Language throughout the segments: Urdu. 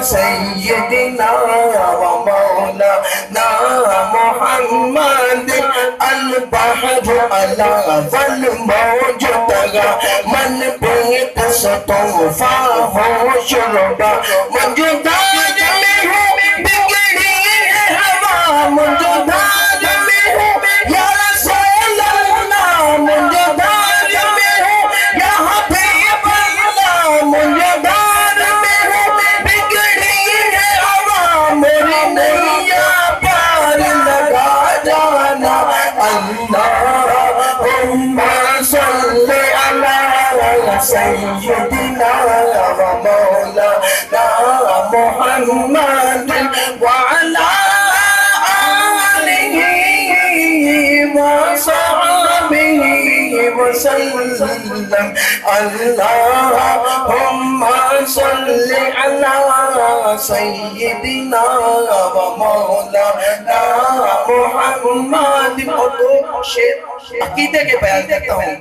سیدنا و مولانا محمد البحر علا والموج تگا من پیت ستوفا ہو شربا موجودات میں ہو بگڑی ہے ہوا موجودات میں ہو یا رسول اللہ موجودات میں ہو یا حبیب اللہ موجودات میں ہو بگڑی ہے ہوا میری نیا پار لگا جانا اللہم صلی علی سیدنا و مولانا محمد وعلی آلہ وصحبہ وسلم اللہم صلی علی سیدنا و مولانا محمد. اور دو شعر عقیدے کے بیان کرتا ہوں.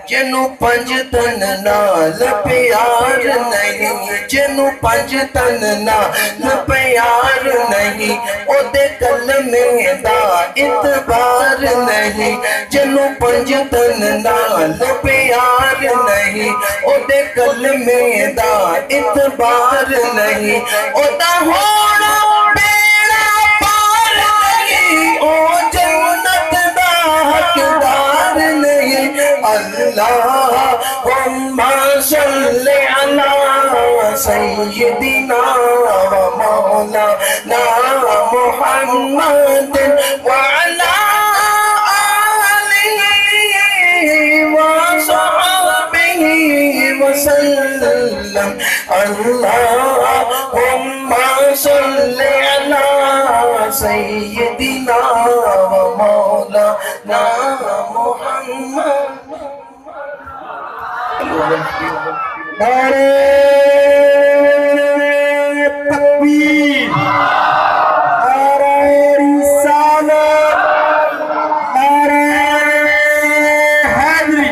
جنو پنج تن نال پیار نہیں جنو پنج تن نال پیار نہیں او دے کلمے دا اعتبار نہیں جنو پنج تن نال پیار نہیں او دے کلمے دا اعتبار نہیں او دا ہونا بیڑا پار نہیں او جنت دا حقدار نہیں اللہم صلی علی سیدنا و مولانا محمد وعلی آلہ وصحبہ وسلم اللہم صلی علی سیدنا و مولانا محمد. نعرہ تکبیر نعرہ رسالت نعرہ حیدری.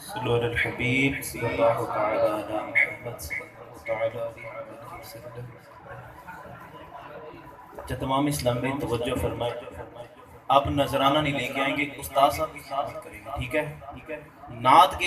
صلو علی الحبیب صلی اللہ تعالی علی محمد صلی اللہ تعالی علیہ وسلم. تمام اسلام میں توجہ فرمائے. آپ نذرانہ نہیں لے کے آئیں گے، استاد صاحب کی خدمت کریں گے، ٹھیک ہے؟ نعت کے